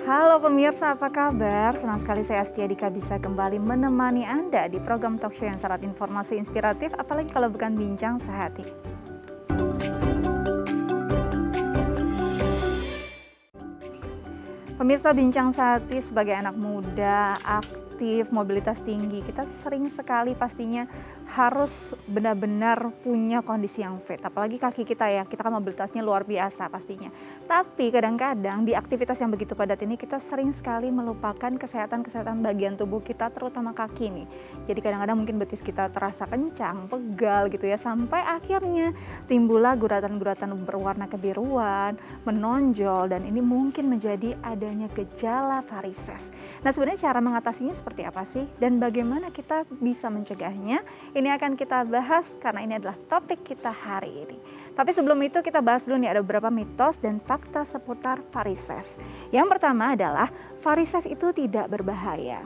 Halo pemirsa, apa kabar? Senang sekali saya Astia Dika bisa kembali menemani Anda di program talk show yang syarat informasi inspiratif, apalagi kalau bukan bincang sehati. Pemirsa, bincang sehati sebagai anak muda, aktif, mobilitas tinggi, kita sering sekali pastinya harus benar-benar punya kondisi yang fit. Apalagi kaki kita ya, kita kan mobilitasnya luar biasa pastinya. Tapi kadang-kadang di aktivitas yang begitu padat ini kita sering sekali melupakan kesehatan bagian tubuh kita, terutama kaki nih. Jadi kadang-kadang mungkin betis kita terasa kencang, pegal gitu ya, sampai akhirnya timbullah guratan-guratan berwarna kebiruan, menonjol, dan ini mungkin menjadi adanya gejala varises. Nah, sebenarnya cara mengatasinya seperti apa sih? Dan bagaimana kita bisa mencegahnya? Ini akan kita bahas karena ini adalah topik kita hari ini. Tapi sebelum itu kita bahas dulu nih, ada beberapa mitos dan fakta seputar varises. Yang pertama adalah varises itu tidak berbahaya.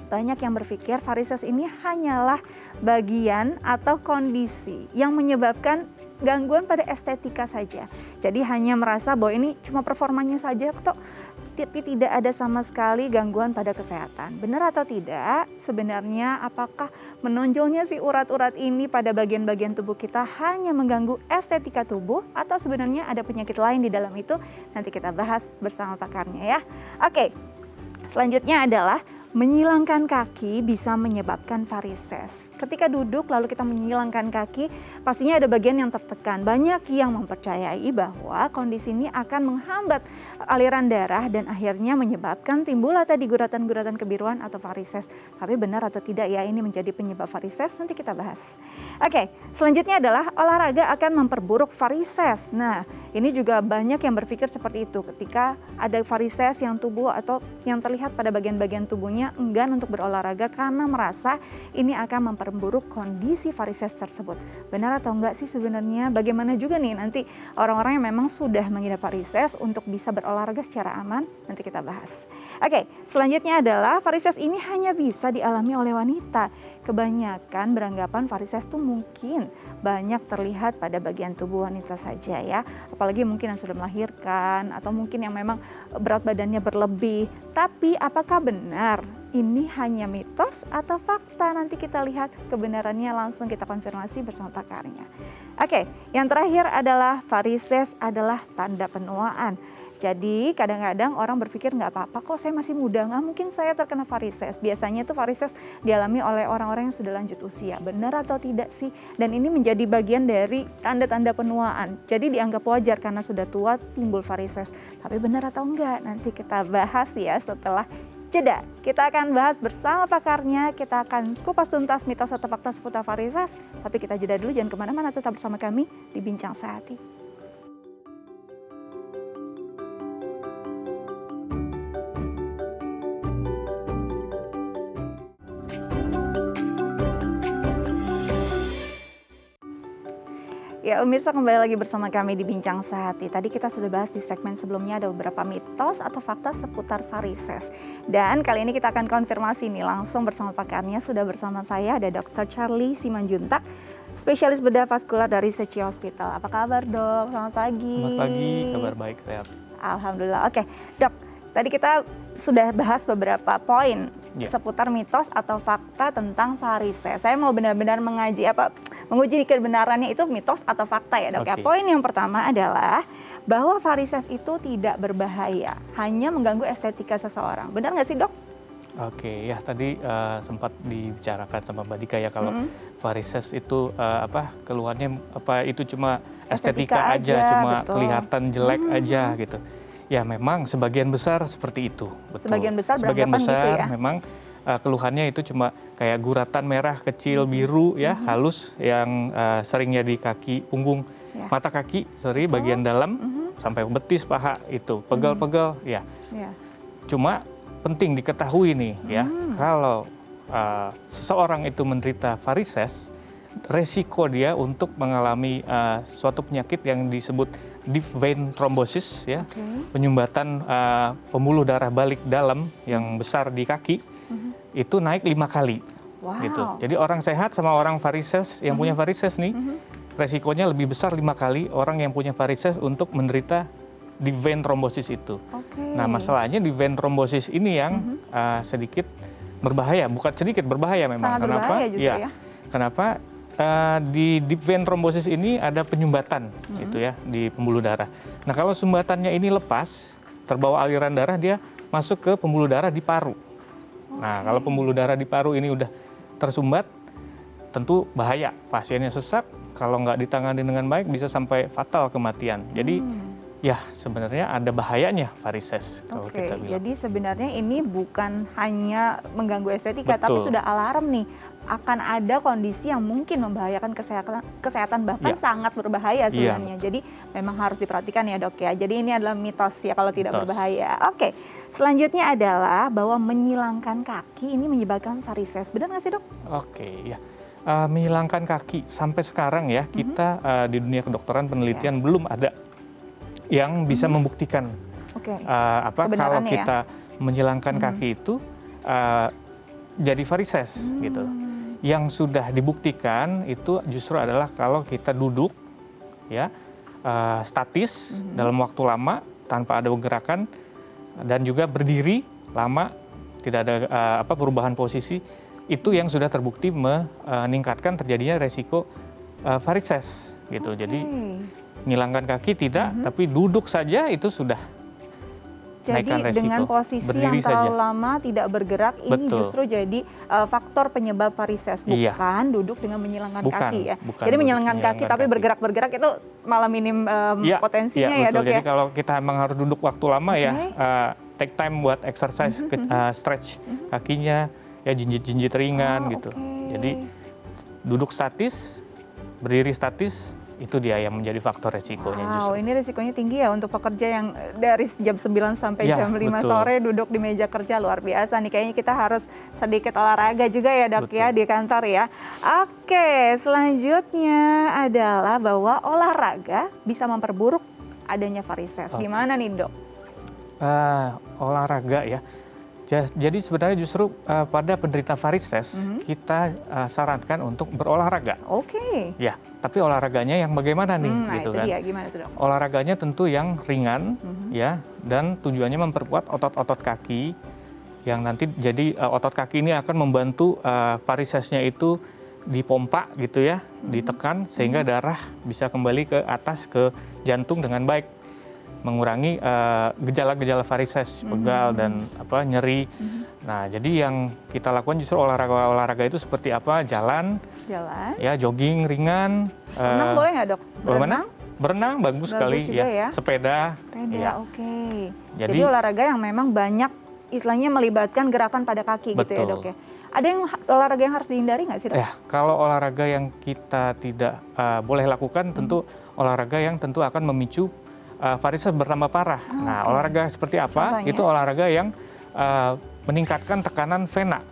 Banyak yang berpikir varises ini hanyalah bagian atau kondisi yang menyebabkan gangguan pada estetika saja. Jadi hanya merasa bahwa ini cuma performanya saja kok, tapi tidak ada sama sekali gangguan pada kesehatan. Benar atau tidak? Sebenarnya apakah menonjolnya si urat-urat ini pada bagian-bagian tubuh kita hanya mengganggu estetika tubuh atau sebenarnya ada penyakit lain di dalam itu? Nanti kita bahas bersama pakarnya ya. Oke, selanjutnya adalah menyilangkan kaki bisa menyebabkan varises. Ketika duduk lalu kita menyilangkan kaki, pastinya ada bagian yang tertekan. Banyak yang mempercayai bahwa kondisi ini akan menghambat aliran darah dan akhirnya menyebabkan timbullah tadi guratan-guratan kebiruan atau varises. Tapi benar atau tidak ya ini menjadi penyebab varises? Nanti kita bahas. Oke, selanjutnya adalah olahraga akan memperburuk varises. Nah, ini juga banyak yang berpikir seperti itu. Ketika ada varises yang tubuh atau yang terlihat pada bagian-bagian tubuhnya enggan untuk berolahraga karena merasa ini akan memperburuk kondisi varises tersebut. Benar atau enggak sih sebenarnya? Bagaimana juga nih nanti orang-orang yang memang sudah mengidap varises untuk bisa berolahraga secara aman? Nanti kita bahas. Oke, selanjutnya adalah varises ini hanya bisa dialami oleh wanita. Kebanyakan beranggapan varises itu mungkin banyak terlihat pada bagian tubuh wanita saja ya. Apalagi mungkin yang sudah melahirkan atau mungkin yang memang berat badannya berlebih. Tapi apakah benar ini hanya mitos atau fakta? Nanti kita lihat kebenarannya, langsung kita konfirmasi bersama pakarnya. Oke, yang terakhir adalah varises adalah tanda penuaan. Jadi kadang-kadang orang berpikir nggak apa-apa kok, saya masih muda, nggak mungkin saya terkena varises. Biasanya itu varises dialami oleh orang-orang yang sudah lanjut usia. Benar atau tidak sih? Dan ini menjadi bagian dari tanda-tanda penuaan. Jadi dianggap wajar karena sudah tua timbul varises. Tapi benar atau enggak? Nanti kita bahas ya setelah jeda. Kita akan bahas bersama pakarnya, kita akan kupas tuntas mitos atau fakta seputar varises. Tapi kita jeda dulu, jangan kemana-mana, tetap bersama kami di Bincang Sehati. Ya, pemirsa, kembali lagi bersama kami di Bincang Sehati. Tadi kita sudah bahas di segmen sebelumnya ada beberapa mitos atau fakta seputar varises. Dan kali ini kita akan konfirmasi nih langsung bersama pakarnya. Sudah bersama saya ada Dr. Charlie Simanjuntak, spesialis bedah vaskular dari Sechi Hospital. Apa kabar, Dok? Selamat pagi. Selamat pagi, kabar baik, sehat. Alhamdulillah. Oke, Dok. Tadi kita sudah bahas beberapa poin seputar mitos atau fakta tentang varises. Saya mau benar-benar menguji kebenarannya itu mitos atau fakta ya, Dok. Ya, poin yang pertama adalah bahwa varises itu tidak berbahaya, hanya mengganggu estetika seseorang. Benar nggak sih, Dok? Oke, ya tadi sempat dibicarakan sama Mbak Dika ya kalau varises itu keluhannya itu cuma estetika aja, cuma betul. Kelihatan jelek aja gitu. Ya memang sebagian besar seperti itu, betul. Sebagian besar gitu ya? Memang keluhannya itu cuma kayak guratan merah kecil biru ya, halus yang seringnya di kaki, punggung, mata kaki, bagian dalam sampai betis paha itu pegal-pegal ya. Cuma penting diketahui nih ya, kalau seseorang itu menderita varises, resiko dia untuk mengalami suatu penyakit yang disebut deep vein thrombosis ya, penyumbatan pembuluh darah balik dalam yang besar di kaki itu naik 5 kali. Wow. Gitu. Jadi orang sehat sama orang varises yang punya varises nih resikonya lebih besar 5 kali orang yang punya varises untuk menderita di vein trombosis itu. Oke. Nah, masalahnya di vein trombosis ini yang sedikit berbahaya, bukan sedikit berbahaya memang. Sangat Kenapa? berbahaya justru ya. Kenapa? Di deep vein thrombosis ini ada penyumbatan gitu ya di pembuluh darah. Nah, kalau sumbatannya ini lepas, terbawa aliran darah, dia masuk ke pembuluh darah di paru. Nah, kalau pembuluh darah di paru ini udah tersumbat, tentu bahaya. Pasiennya sesak, kalau nggak ditangani dengan baik bisa sampai fatal kematian. Jadi ya sebenarnya ada bahayanya varises kalau Oke, kita bilang. jadi sebenarnya ini bukan hanya mengganggu estetika, tapi Betul. sudah alarm nih akan ada kondisi yang mungkin membahayakan kesehatan bahkan Iya. sangat berbahaya Iya. sebenarnya. Jadi memang harus diperhatikan ya dok ya. Jadi ini adalah mitos ya kalau tidak Mitos. berbahaya. Oke, selanjutnya adalah bahwa menyilangkan kaki ini menyebabkan varises. Benar nggak sih dok? Oke, ya. Menghilangkan kaki sampai sekarang ya kita di dunia kedokteran penelitian belum ada yang bisa membuktikan Oke. kalau Kebenarannya ya? kita menghilangkan kaki itu jadi varises gitu. Yang sudah dibuktikan itu justru adalah kalau kita duduk ya statis dalam waktu lama tanpa ada gerakan dan juga berdiri lama tidak ada perubahan posisi, itu yang sudah terbukti meningkatkan terjadinya resiko varises gitu. Jadi menghilangkan kaki tidak, tapi duduk saja itu sudah Jadi naikkan resiko. dengan posisi Berdiri yang terlalu saja. lama tidak bergerak ini Betul. justru jadi faktor penyebab varises, Iya. bukan duduk dengan menyilangkan Bukan, kaki ya. bukan Jadi duduk menyilangkan kaki menyilangkan tapi kaki. bergerak-bergerak itu malah minim potensinya ya betul. dok Jadi ya. kalau kita emang harus duduk waktu lama ya Oke. take time buat exercise, stretch kakinya, ya jinjit-jinjit ringan gitu. Oke. Jadi duduk statis, berdiri statis, itu dia yang menjadi faktor resikonya Wow, justru. ini risikonya tinggi ya untuk pekerja yang dari jam 9 sampai Ya, jam 5 betul. sore duduk di meja kerja, luar biasa nih. Kayaknya kita harus sedikit olahraga juga ya dok ya Betul. di kantor ya. Oke, selanjutnya adalah bahwa olahraga bisa memperburuk adanya varises. Oke. Gimana nih dok? Olahraga ya. Jadi sebenarnya justru pada penderita varises kita sarankan untuk berolahraga. Oke. Ya, tapi olahraganya yang bagaimana nih Nah gitu itu kan? dia, gimana tuh dok? Olahraganya tentu yang ringan ya, dan tujuannya memperkuat otot-otot kaki yang nanti jadi otot kaki ini akan membantu varisesnya itu dipompa gitu ya, ditekan sehingga darah bisa kembali ke atas ke jantung dengan baik, mengurangi gejala-gejala varises, pegal dan nyeri. Nah, jadi yang kita lakukan justru olahraga itu seperti apa? Jalan, Jalan. ya jogging ringan. Renang boleh nggak dok? Bagaimana? Berenang bagus sekali juga ya. Sepeda. Sepeda, ya. oke. Jadi Jadi- olahraga yang memang banyak istilahnya melibatkan gerakan pada kaki gitu ya Betul. dok ya. Ada yang olahraga yang harus dihindari nggak sih dok? Ya, kalau olahraga yang kita tidak boleh lakukan, tentu olahraga yang tentu akan memicu varises bertambah parah. Nah, oke. olahraga seperti apa? Contohnya? Itu olahraga yang meningkatkan tekanan vena,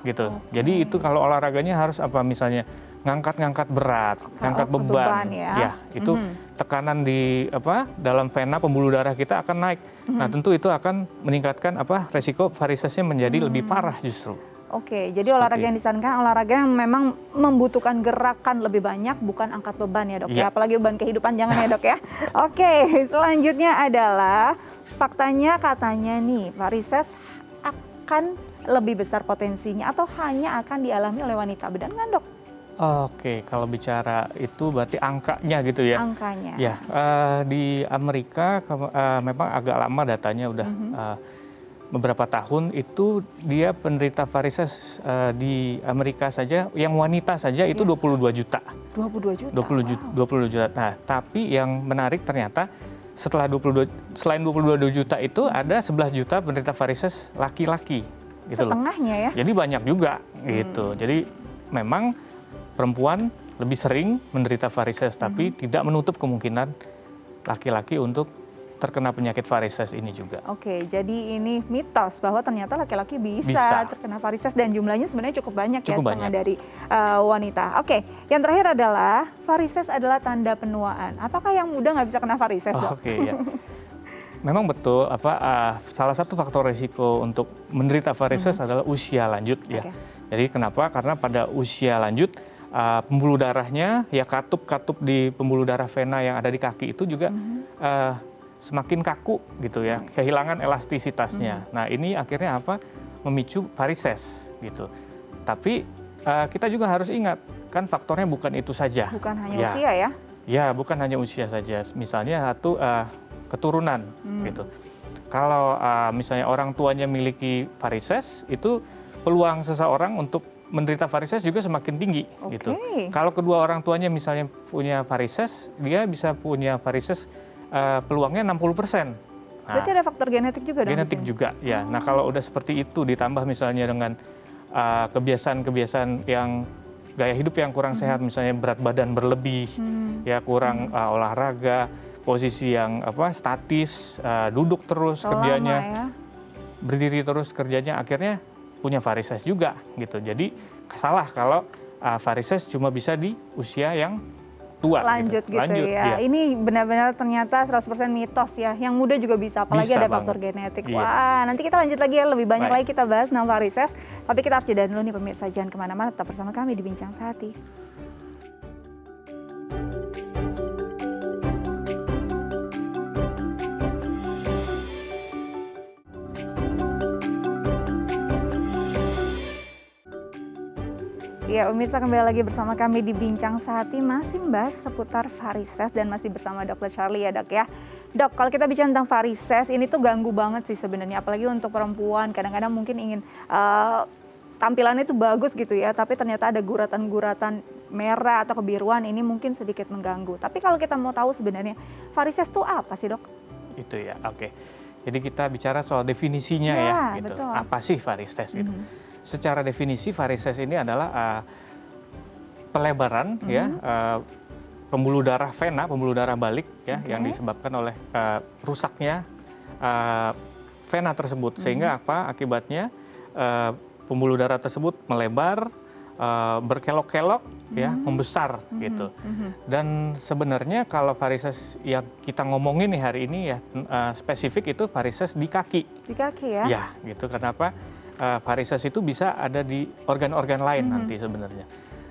gitu. Jadi itu kalau olahraganya harus apa? Misalnya ngangkat-ngangkat berat, ngangkat untuk beban, beban ya. itu tekanan di dalam vena pembuluh darah kita akan naik. Nah, tentu itu akan meningkatkan resiko varisesnya menjadi lebih parah justru. Oke, jadi Seperti olahraga yang disarankan olahraga yang memang membutuhkan gerakan lebih banyak, bukan angkat beban ya dok ya. Iya. Apalagi beban kehidupan jangan ya dok ya. Oke, selanjutnya adalah faktanya katanya nih varises akan lebih besar potensinya atau hanya akan dialami oleh wanita, benar nggak dok? Oke, kalau bicara itu berarti angkanya gitu ya. Angkanya. Ya, di Amerika memang agak lama datanya udah beberapa tahun itu dia penderita varises di Amerika saja yang wanita saja itu 22 juta. 22 juta. 22 juta. Nah, tapi yang menarik ternyata selain 22 juta itu ada 11 juta penderita varises laki-laki gitu loh. Setengahnya ya. Jadi banyak juga gitu. Jadi memang perempuan lebih sering menderita varises tapi tidak menutup kemungkinan laki-laki untuk terkena penyakit varises ini juga. Oke, jadi ini mitos bahwa ternyata laki-laki bisa Bisa. terkena varises dan jumlahnya sebenarnya cukup banyak ya, Cukup setengah banyak. dari wanita. Oke, yang terakhir adalah varises adalah tanda penuaan. Apakah yang muda nggak bisa kena varises, dok? Oke, ya. Memang betul salah satu faktor risiko untuk menderita varises adalah usia lanjut ya. Oke. Jadi kenapa? Karena pada usia lanjut pembuluh darahnya ya katup di pembuluh darah vena yang ada di kaki itu juga semakin kaku gitu ya, kehilangan elastisitasnya. Nah ini akhirnya apa? Memicu varises gitu. Tapi kita juga harus ingat, kan faktornya bukan itu saja. Bukan hanya usia ya? Ya, bukan hanya usia saja. Misalnya satu keturunan gitu. Kalau misalnya orang tuanya memiliki varises, itu peluang seseorang untuk menderita varises juga semakin tinggi gitu. Kalau kedua orang tuanya misalnya punya varises, dia bisa punya varises peluangnya 60%. Berarti ada faktor genetik juga dong? Genetik juga, ya. Nah kalau udah seperti itu ditambah misalnya dengan kebiasaan-kebiasaan yang gaya hidup yang kurang sehat, misalnya berat badan berlebih, ya kurang olahraga, posisi yang statis, duduk terus kerjanya, berdiri terus kerjanya, akhirnya punya varises juga gitu. Jadi salah kalau varises cuma bisa di usia yang tua. Lanjut gitu ya. Iya. Ini benar-benar ternyata 100% mitos ya. Yang muda juga bisa, apalagi Bisa ada banget. faktor genetik. Iya. Wah, nanti kita lanjut lagi ya, lebih banyak Baik. lagi kita bahas tentang varises. Tapi kita harus jeda dulu nih pemirsa, jangan kemana-mana, tetap bersama kami di Bincang Sehati. Ya, pemirsa kembali lagi bersama kami di Bincang Sehati, masih membahas seputar varises dan masih bersama Dr. Charlie ya dok ya. Dok, kalau kita bicara tentang varises, ini tuh ganggu banget sih sebenarnya, apalagi untuk perempuan. Kadang-kadang mungkin ingin tampilannya itu bagus gitu ya, tapi ternyata ada guratan-guratan merah atau kebiruan, ini mungkin sedikit mengganggu. Tapi kalau kita mau tahu sebenarnya varises itu apa sih dok? Itu ya, oke. Jadi kita bicara soal definisinya ya gitu. Betul. Apa sih varises itu? Secara definisi varises ini adalah pelebaran ya pembuluh darah vena, pembuluh darah balik ya yang disebabkan oleh rusaknya vena tersebut, sehingga apa akibatnya pembuluh darah tersebut melebar, berkelok-kelok ya, membesar gitu. Dan sebenarnya kalau varises yang kita ngomongin nih hari ini ya spesifik itu varises di kaki. Di kaki ya? Ya gitu. Kenapa? Varises itu bisa ada di organ-organ lain nanti sebenarnya.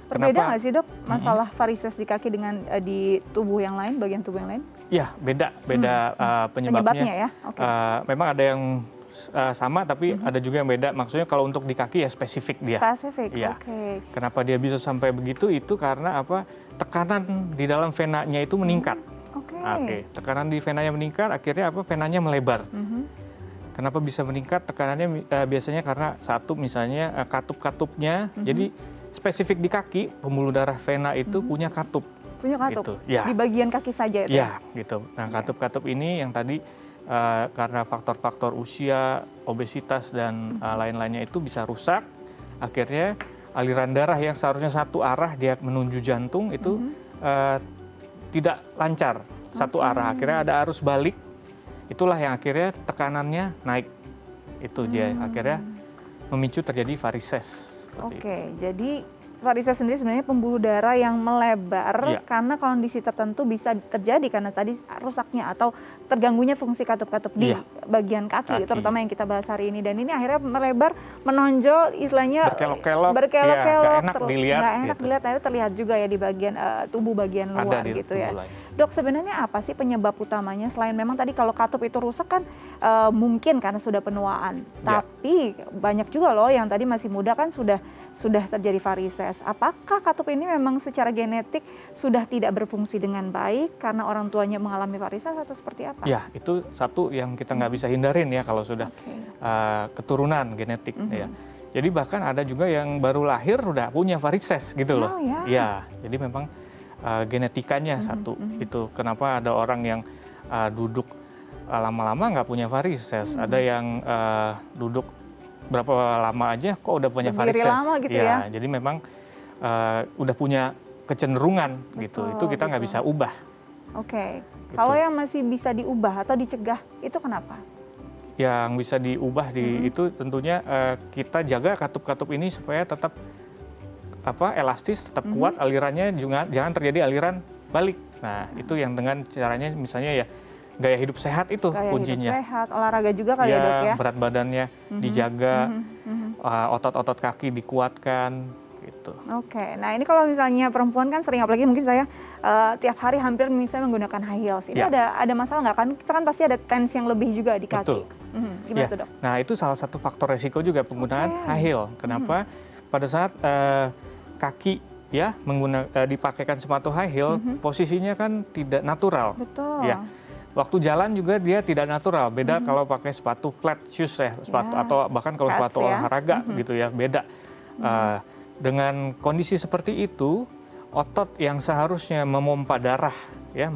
Berbeda nggak sih dok masalah varises di kaki dengan di tubuh yang lain, bagian tubuh yang lain? Ya beda penyebabnya. Ya? Okay. Memang ada yang sama tapi ada juga yang beda. Maksudnya kalau untuk di kaki ya spesifik dia. Spesifik, ya. Oke. Kenapa dia bisa sampai begitu? Itu karena apa? Tekanan di dalam venanya itu meningkat. Oke. Tekanan di venanya meningkat, akhirnya apa? Venanya melebar. Kenapa bisa meningkat tekanannya? Biasanya karena satu misalnya katup-katupnya. Jadi spesifik di kaki, pembuluh darah vena itu punya katup. Punya katup? Gitu. Ya. Di bagian kaki saja itu? Ya, gitu. Nah katup-katup ini yang tadi karena faktor-faktor usia, obesitas, dan lain-lainnya itu bisa rusak. Akhirnya aliran darah yang seharusnya satu arah dia menuju jantung itu tidak lancar satu arah. Akhirnya ada arus balik. Itulah yang akhirnya tekanannya naik. Itu dia akhirnya memicu terjadi varises. Oke, jadi varises sendiri sebenarnya pembuluh darah yang melebar karena kondisi tertentu bisa terjadi karena tadi rusaknya atau terganggunya fungsi katup-katup di bagian kaki, terutama yang kita bahas hari ini. Dan ini akhirnya melebar, menonjol, istilahnya berkelok-kelok, nggak enak dilihat. Nggak enak dilihat, akhirnya terlihat juga ya di bagian tubuh bagian luar gitu ya. Dok, sebenarnya apa sih penyebab utamanya selain memang tadi kalau katup itu rusak kan mungkin karena sudah penuaan, tapi banyak juga loh yang tadi masih muda kan sudah terjadi varises. Apakah katup ini memang secara genetik sudah tidak berfungsi dengan baik karena orang tuanya mengalami varises atau seperti apa? Ya, itu satu yang kita nggak bisa hindarin ya kalau sudah keturunan genetik ya. Jadi bahkan ada juga yang baru lahir sudah punya varises gitu loh. Ya, jadi memang genetikanya satu itu. Kenapa ada orang yang duduk lama-lama nggak punya varises, ada yang duduk berapa lama aja kok udah punya varises. Lama gitu ya. Jadi memang udah punya kecenderungan gitu. Itu kita nggak bisa ubah. Oke. Gitu. Kalau yang masih bisa diubah atau dicegah itu kenapa? Yang bisa diubah itu tentunya kita jaga katup-katup ini supaya tetap elastis, tetap kuat alirannya, juga jangan terjadi aliran balik. Nah, itu yang dengan caranya misalnya ya gaya hidup sehat itu kuncinya. Hidup sehat, olahraga juga kali ya dok ya. Berat badannya dijaga, otot-otot kaki dikuatkan gitu. gitu. Oke, nah ini kalau misalnya perempuan kan sering, apalagi mungkin saya tiap hari hampir misalnya menggunakan high heels. Ini Ya. ada masalah nggak kan? Kita kan pasti ada tens yang lebih juga di kaki. Betul. Gimana Ya. tuh, Dok? Nah, itu salah satu faktor resiko juga penggunaan high heel. Kenapa? Pada saat kaki ya dipakaikan sepatu high heel, posisinya kan tidak natural. Betul. Ya. Waktu jalan juga dia tidak natural. Beda kalau pakai sepatu flat shoes ya, sepatu atau bahkan kalau Flats sepatu ya. olahraga gitu ya, beda. Dengan kondisi seperti itu, otot yang seharusnya memompa darah ya,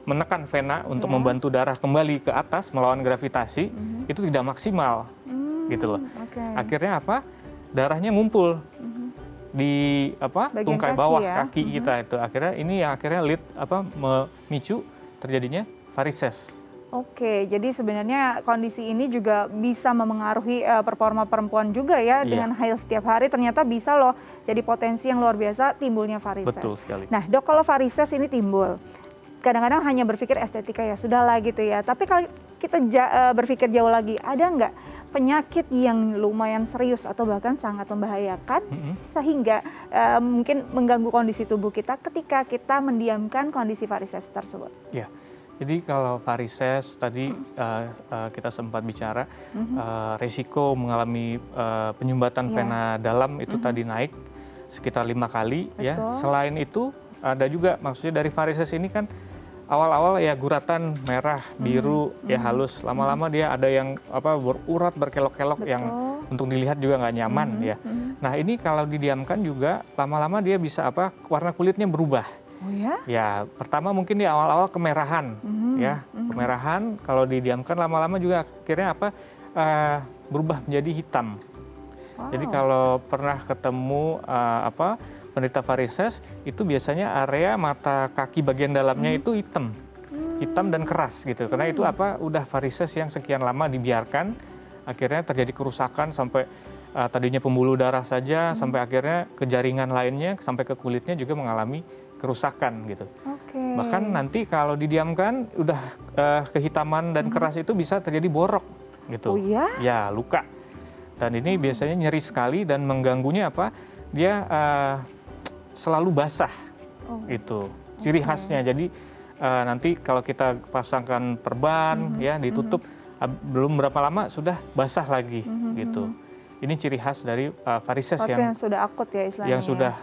menekan vena untuk membantu darah kembali ke atas melawan gravitasi, itu tidak maksimal gitu loh. Akhirnya apa? Darahnya ngumpul di Bagian tungkai kaki bawah ya. kaki kita itu. Akhirnya ini yang akhirnya memicu terjadinya varises. Oke, jadi sebenarnya kondisi ini juga bisa memengaruhi performa perempuan juga ya, dengan high heels setiap hari ternyata bisa loh jadi potensi yang luar biasa timbulnya varises. Betul sekali. Nah, Dok, kalau varises ini timbul, kadang-kadang hanya berpikir estetika ya sudahlah gitu ya. Tapi kalau kita berpikir jauh lagi, ada nggak penyakit yang lumayan serius atau bahkan sangat membahayakan sehingga mungkin mengganggu kondisi tubuh kita ketika kita mendiamkan kondisi varises tersebut? Ya. Jadi kalau varises tadi kita sempat bicara resiko mengalami penyumbatan vena dalam itu tadi naik sekitar 5 kali. Ya. Selain itu ada juga maksudnya dari varises ini kan awal-awal ya guratan merah, biru, ya halus. Lama-lama dia ada yang berurat, berkelok-kelok yang untuk dilihat juga nggak nyaman ya. Nah ini kalau didiamkan juga lama-lama dia bisa warna kulitnya berubah. Oh ya? Ya pertama mungkin di awal-awal kemerahan ya, kemerahan kalau didiamkan lama-lama juga akhirnya berubah menjadi hitam. Jadi kalau pernah ketemu penderita varises itu biasanya area mata kaki bagian dalamnya itu hitam dan keras gitu. Karena itu udah varises yang sekian lama dibiarkan, akhirnya terjadi kerusakan sampai tadinya pembuluh darah saja, sampai akhirnya ke jaringan lainnya, sampai ke kulitnya juga mengalami kerusakan gitu. Bahkan nanti kalau didiamkan udah kehitaman dan keras itu bisa terjadi borok gitu. Oh ya? Ya luka. Dan ini biasanya nyeri sekali dan mengganggunya dia selalu basah itu ciri khasnya. Jadi nanti kalau kita pasangkan perban ya ditutup belum berapa lama sudah basah lagi gitu. Ini ciri khas dari varises yang sudah akut ya istilahnya. Yang sudah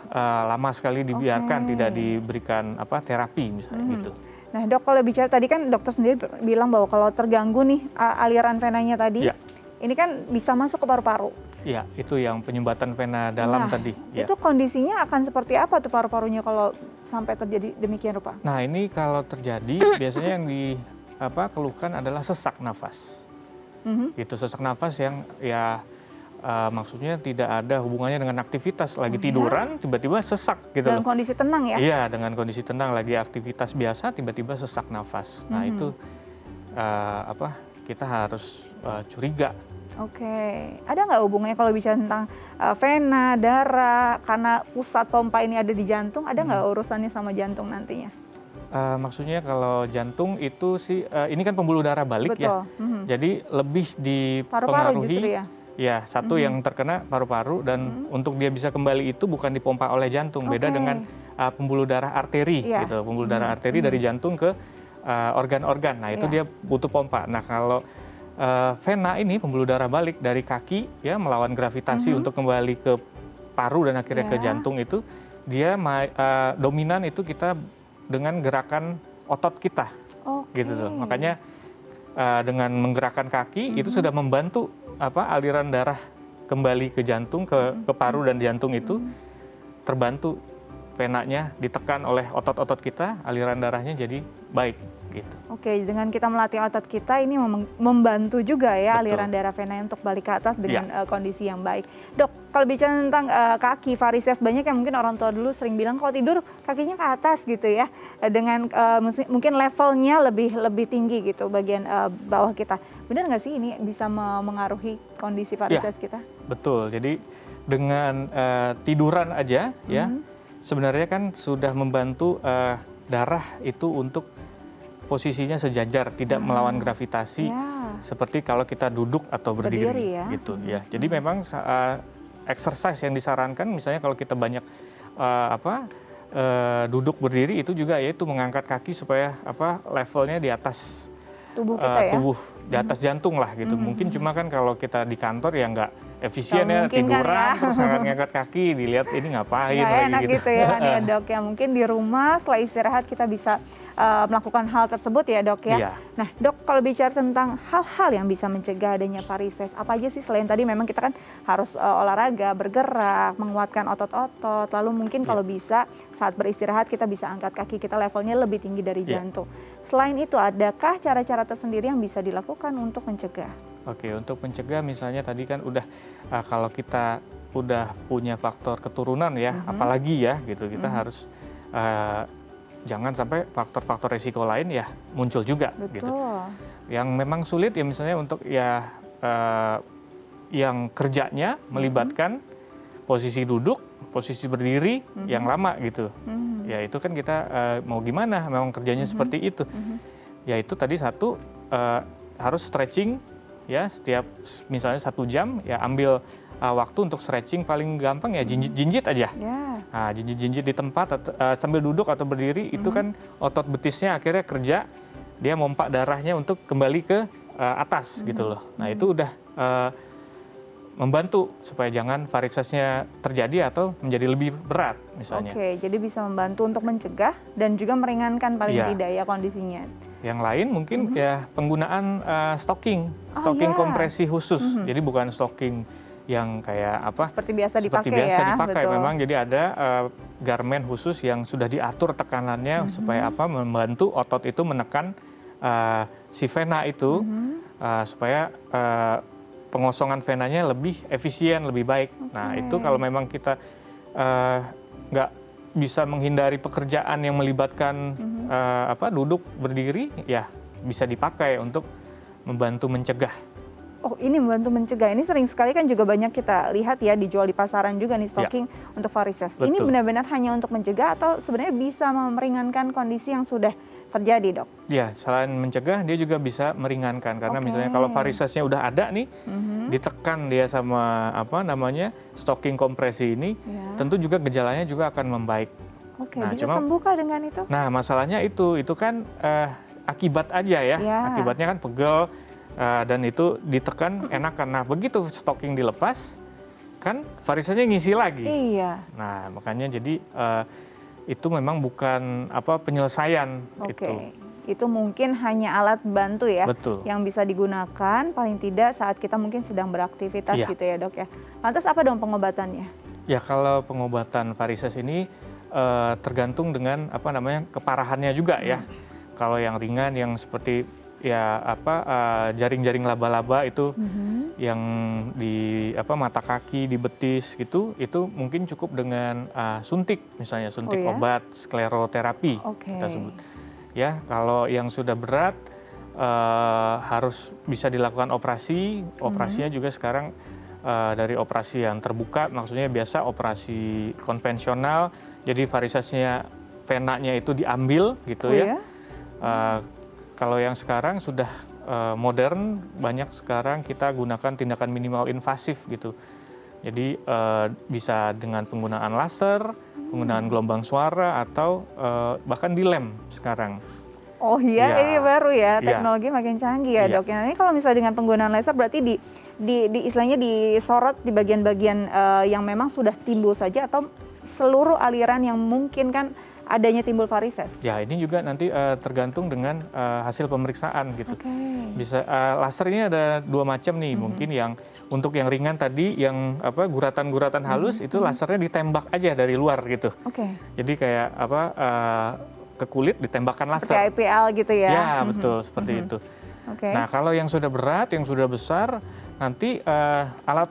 lama sekali dibiarkan, tidak diberikan terapi misalnya gitu. Nah, Dok, kalau bicara tadi kan dokter sendiri bilang bahwa kalau terganggu nih aliran venanya tadi, ini kan bisa masuk ke paru-paru. Iya, itu yang penyumbatan vena dalam tadi. Itu kondisinya akan seperti apa tuh paru-parunya kalau sampai terjadi demikian rupa? Nah, ini kalau terjadi biasanya yang keluhkan adalah sesak nafas. Itu sesak nafas yang maksudnya tidak ada hubungannya dengan aktivitas, lagi tiduran tiba-tiba sesak gitu dalam loh. kondisi tenang ya? Iya, dengan kondisi tenang lagi aktivitas biasa tiba-tiba sesak nafas. Nah, itu kita harus curiga. Ada nggak hubungannya kalau bicara tentang vena, darah, karena pusat pompa ini ada di jantung, ada nggak urusannya sama jantung nantinya? Maksudnya kalau jantung itu sih, ini kan pembuluh darah balik ya, jadi lebih Paru-paru justru dipengaruhi. ya? Ya, satu yang terkena paru-paru dan untuk dia bisa kembali itu bukan dipompa oleh jantung, beda dengan pembuluh darah arteri gitu, pembuluh darah arteri dari jantung ke organ-organ. Nah, itu dia butuh pompa. Nah, kalau vena ini pembuluh darah balik dari kaki ya melawan gravitasi untuk kembali ke paru dan akhirnya ke jantung itu dia dominan itu kita dengan gerakan otot kita. Gitu loh. Makanya dengan menggerakkan kaki itu sudah membantu aliran darah kembali ke jantung, ke paru dan jantung itu terbantu, venanya ditekan oleh otot-otot kita, aliran darahnya jadi baik gitu. Dengan kita melatih otot kita ini membantu juga ya. Betul. Aliran darah vena untuk balik ke atas dengan kondisi yang baik. Dok, kalau bicara tentang kaki varises, banyak yang mungkin orang tua dulu sering bilang kalau tidur kakinya ke atas gitu ya, dengan mungkin levelnya lebih tinggi gitu bagian bawah kita. Benar nggak sih ini bisa memengaruhi kondisi varises kita? Betul. Jadi dengan tiduran aja ya sebenarnya kan sudah membantu darah itu untuk posisinya sejajar, tidak melawan gravitasi seperti kalau kita duduk atau berdiri ya. gitu ya. Jadi memang exercise yang disarankan, misalnya kalau kita banyak duduk berdiri itu juga yaitu mengangkat kaki supaya levelnya di atas Tubuh kita ya? tubuh, di atas jantung lah gitu. Mungkin cuma kan kalau kita di kantor ya nggak efisien Nggak ya, mungkin kan tiduran ya. terus ngangkat kaki, dilihat ini ngapain Nggak lagi enak gitu. gitu ya kan ya dok ya. Mungkin di rumah setelah istirahat kita bisa melakukan hal tersebut ya dok ya. Iya. Nah dok, kalau bicara tentang hal-hal yang bisa mencegah adanya varises, apa aja sih selain tadi memang kita kan harus olahraga, bergerak, menguatkan otot-otot, lalu mungkin kalau bisa saat beristirahat kita bisa angkat kaki kita levelnya lebih tinggi dari Iya. jantung. Selain itu adakah cara-cara tersendiri yang bisa dilakukan untuk mencegah? Oke, untuk mencegah misalnya tadi kan udah kalau kita udah punya faktor keturunan ya, apalagi ya gitu, kita harus jangan sampai faktor-faktor resiko lain ya muncul juga gitu. Betul. Yang memang sulit ya misalnya untuk yang kerjanya melibatkan posisi duduk, posisi berdiri yang lama gitu. Ya itu kan kita mau gimana, memang kerjanya seperti itu. Ya itu tadi satu harus stretching ya setiap misalnya 1 jam ya ambil waktu untuk stretching, paling gampang ya jinjit-jinjit aja. Ya. Nah, jinjit-jinjit di tempat sambil duduk atau berdiri itu kan otot betisnya akhirnya kerja, dia mompa darahnya untuk kembali ke atas gitu loh. Nah itu udah membantu supaya jangan varisesnya terjadi atau menjadi lebih berat misalnya. Oke, jadi bisa membantu untuk mencegah dan juga meringankan paling Iya. tidak ya kondisinya. Yang lain mungkin ya penggunaan stocking iya. kompresi khusus. Jadi bukan stocking yang kayak Seperti biasa dipakai seperti biasa ya. dipakai. Betul. Memang jadi ada garmen khusus yang sudah diatur tekanannya supaya membantu otot itu menekan si vena itu supaya pengosongan venanya lebih efisien, lebih baik. Nah itu kalau memang kita nggak bisa menghindari pekerjaan yang melibatkan duduk berdiri, ya bisa dipakai untuk membantu mencegah. Oh, ini membantu mencegah. Ini sering sekali kan juga banyak kita lihat ya dijual di pasaran juga nih stocking untuk varises. Ini Betul. benar-benar hanya untuk mencegah atau sebenarnya bisa meringankan kondisi yang sudah terjadi, dok? Ya, selain mencegah, dia juga bisa meringankan karena Oke. misalnya kalau varisesnya udah ada nih, ditekan dia sama stocking kompresi ini, Ya. tentu juga gejalanya juga akan membaik. Oke, Nah, bisa sembuh kah dengan itu? Nah, masalahnya itu kan akibat aja ya. Ya. Akibatnya kan pegel dan itu ditekan enakan. Nah, begitu stocking dilepas, kan varisesnya ngisi lagi. Iya. Nah, makanya jadi itu memang bukan penyelesaian Oke. itu. Itu mungkin hanya alat bantu ya. Betul. Yang bisa digunakan paling tidak saat kita mungkin sedang beraktivitas Iya. gitu ya, dok ya. Lantas apa dong pengobatannya? Ya, kalau pengobatan varises ini tergantung dengan keparahannya juga ya. Kalau yang ringan yang seperti jaring-jaring laba-laba itu yang di mata kaki, di betis gitu, itu mungkin cukup dengan suntik, misalnya suntik ya? obat skleroterapi Oke. kita sebut. Ya, kalau yang sudah berat harus bisa dilakukan operasi. Operasinya juga sekarang dari operasi yang terbuka, maksudnya biasa operasi konvensional. Jadi varisesnya, venanya itu diambil gitu ya. Kalau yang sekarang sudah modern, banyak sekarang kita gunakan tindakan minimal invasif gitu. Jadi bisa dengan penggunaan laser, penggunaan gelombang suara, atau bahkan dilem sekarang. Oh iya, Ya. ini baru ya, Ya. teknologi makin canggih ya, Ya. dok. Nah, ini kalau misalnya dengan penggunaan laser berarti di istilahnya disorot di bagian-bagian yang memang sudah timbul saja atau seluruh aliran yang mungkin kan adanya timbul varises. Ya, ini juga nanti tergantung dengan hasil pemeriksaan gitu. Oke. Bisa laser ini ada 2 macam nih. Mungkin yang untuk yang ringan tadi, yang guratan-guratan halus itu lasernya ditembak aja dari luar gitu. Oke. Jadi kayak ke kulit ditembakkan laser. Seperti IPL gitu ya. Ya, betul seperti itu. Oke. Nah, kalau yang sudah berat, yang sudah besar, nanti alat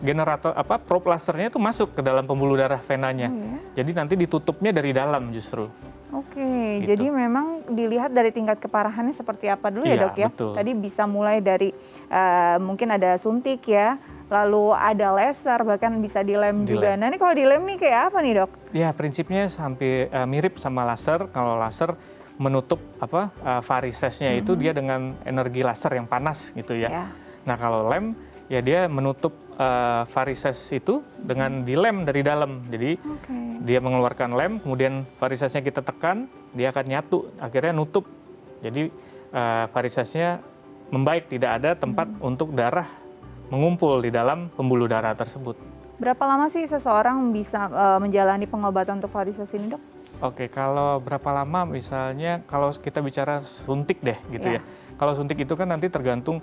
generator probe lasernya itu masuk ke dalam pembuluh darah venanya. Oh, ya? Jadi nanti ditutupnya dari dalam justru. Oke, Gitu. jadi memang dilihat dari tingkat keparahannya seperti apa dulu ya, Iya, dok ya. betul. Tadi bisa mulai dari mungkin ada suntik ya, lalu ada laser, bahkan bisa dilem juga. Nah, ini kalau dilem nih kayak apa nih, dok? Ya, prinsipnya hampir mirip sama laser. Kalau laser menutup varisesnya itu dia dengan energi laser yang panas gitu ya. Ya. Nah, kalau lem ya dia menutup varises itu dengan dilem dari dalam. Jadi dia mengeluarkan lem, kemudian varisesnya kita tekan, dia akan nyatu, akhirnya nutup. Jadi varisesnya membaik, tidak ada tempat untuk darah mengumpul di dalam pembuluh darah tersebut. Berapa lama sih seseorang bisa menjalani pengobatan untuk varises ini, Dok? Oke, kalau berapa lama misalnya kalau kita bicara suntik deh gitu ya. Kalau suntik itu kan nanti tergantung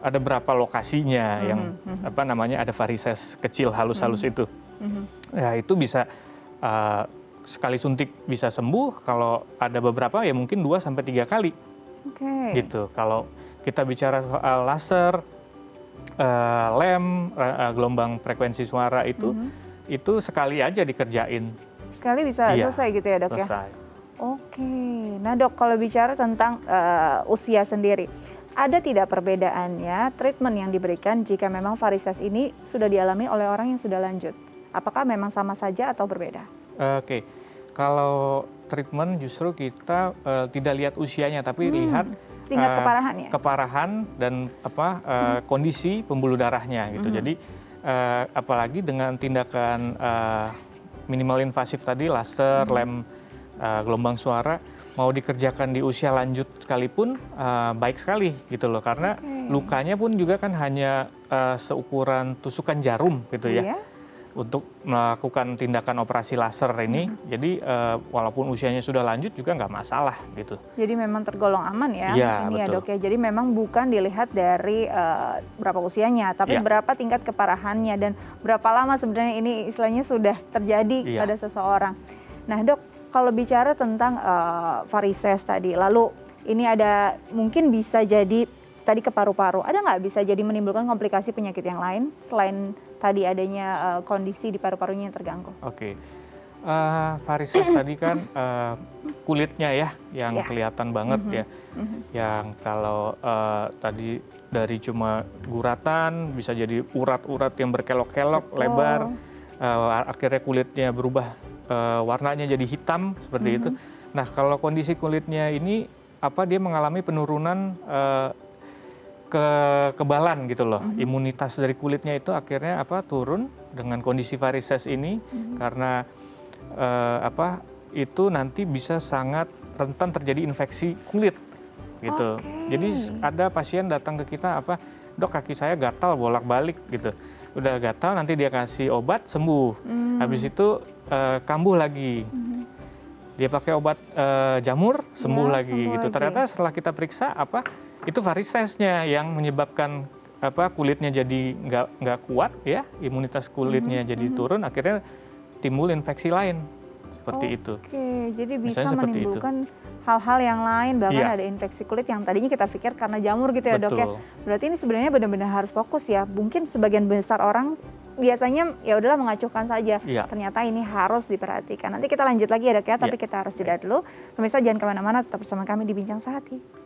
ada berapa lokasinya yang apa namanya ada varises kecil halus-halus itu. Ya itu bisa sekali suntik bisa sembuh, kalau ada beberapa ya mungkin 2 sampai 3 kali. Gitu. Kalau kita bicara soal laser, lem, gelombang frekuensi suara itu sekali aja dikerjain. Sekali bisa selesai gitu ya, Dok, selesai. ya? Oke. Nah, Dok, kalau bicara tentang usia sendiri, ada tidak perbedaannya treatment yang diberikan jika memang varises ini sudah dialami oleh orang yang sudah lanjut? Apakah memang sama saja atau berbeda? Oke. Kalau treatment justru kita tidak lihat usianya, tapi lihat tingkat keparahannya. Keparahan dan kondisi pembuluh darahnya gitu. Jadi apalagi dengan tindakan minimal invasif tadi, laser, lem, gelombang suara, mau dikerjakan di usia lanjut sekalipun baik sekali gitu loh, karena lukanya pun juga kan hanya seukuran tusukan jarum gitu ya. Untuk melakukan tindakan operasi laser ini, jadi walaupun usianya sudah lanjut juga nggak masalah gitu. Jadi memang tergolong aman ya, ini ya, Dok ya. Jadi memang bukan dilihat dari berapa usianya, tapi berapa tingkat keparahannya dan berapa lama sebenarnya ini istilahnya sudah terjadi pada seseorang. Nah, Dok, kalau bicara tentang varises tadi, lalu ini ada mungkin bisa jadi tadi ke paru-paru, ada nggak bisa jadi menimbulkan komplikasi penyakit yang lain selain tadi adanya kondisi di paru-parunya yang terganggu? Oke, varises tadi kan kulitnya ya yang kelihatan banget ya, yang kalau tadi dari cuma guratan bisa jadi urat-urat yang berkelok-kelok lebar, akhirnya kulitnya berubah warnanya jadi hitam seperti itu. Nah, kalau kondisi kulitnya ini dia mengalami penurunan kekebalan gitu loh, imunitas dari kulitnya itu akhirnya turun dengan kondisi varises ini, karena itu nanti bisa sangat rentan terjadi infeksi kulit gitu. Jadi ada pasien datang ke kita, Dok, kaki saya gatal bolak-balik gitu, udah gatal nanti dia kasih obat sembuh, habis itu kambuh lagi, dia pakai obat jamur sembuh lagi gitu. Ternyata setelah kita periksa itu varisesnya yang menyebabkan kulitnya jadi nggak kuat ya, imunitas kulitnya jadi turun, akhirnya timbul infeksi lain seperti itu. Jadi bisa menimbulkan hal-hal yang lain, bahkan ada infeksi kulit yang tadinya kita pikir karena jamur gitu ya, Dok ya. Berarti ini sebenarnya benar-benar harus fokus ya. Mungkin sebagian besar orang biasanya ya udahlah mengacuhkan saja. Ternyata ini harus diperhatikan. Nanti kita lanjut lagi ya, Dok ya, tapi kita harus jeda dulu. Pemirsa jangan kemana-mana, tetap bersama kami di Bincang Sehati.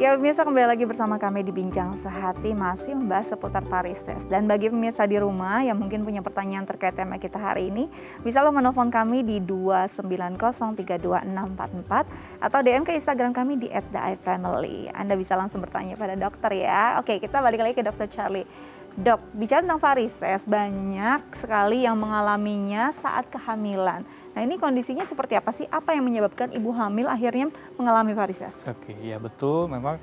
Ya, pemirsa, kembali lagi bersama kami di Bincang Sehati, masih membahas seputar varises. Dan bagi pemirsa di rumah yang mungkin punya pertanyaan terkait tema kita hari ini, bisa lo menelpon kami di 290326444 atau DM ke Instagram kami di @daifamily. Anda bisa langsung bertanya pada dokter ya. Oke, kita balik lagi ke Dr. Charlie. Dok, bicara tentang varises, banyak sekali yang mengalaminya saat kehamilan. Nah, ini kondisinya seperti apa sih? Apa yang menyebabkan ibu hamil akhirnya mengalami varises? Oke, ya betul. Memang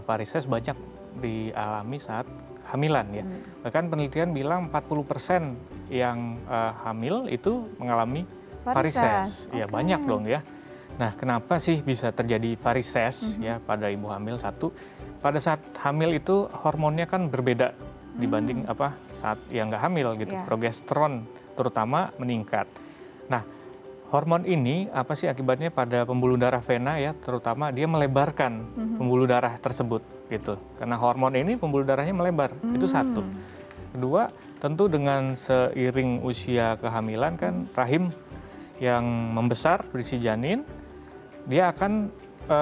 varises banyak dialami saat kehamilan ya. Bahkan penelitian bilang 40% yang hamil itu mengalami varises. Ya banyak dong ya. Nah, kenapa sih bisa terjadi varises ya pada ibu hamil? Satu, pada saat hamil itu hormonnya kan berbeda dibanding saat yang nggak hamil gitu. Progesteron terutama meningkat. Nah, hormon ini apa sih akibatnya pada pembuluh darah vena ya, terutama dia melebarkan pembuluh darah tersebut gitu. Karena hormon ini pembuluh darahnya melebar, itu satu. Kedua, tentu dengan seiring usia kehamilan kan rahim yang membesar berisi janin, dia akan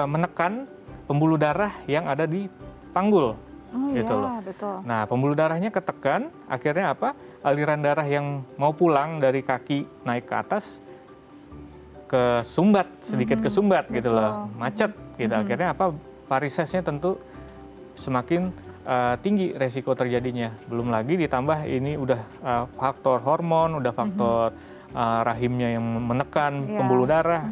menekan pembuluh darah yang ada di panggul Oh gitu loh. iya, betul. Nah, pembuluh darahnya ketekan, akhirnya apa? Aliran darah yang mau pulang dari kaki naik ke atas ke sumbat, sedikit ke sumbat gitu loh, Betul. macet gitu. Akhirnya apa? Varisesnya tentu semakin tinggi resiko terjadinya. Belum lagi ditambah ini udah faktor hormon, udah faktor rahimnya yang menekan Iya. pembuluh darah.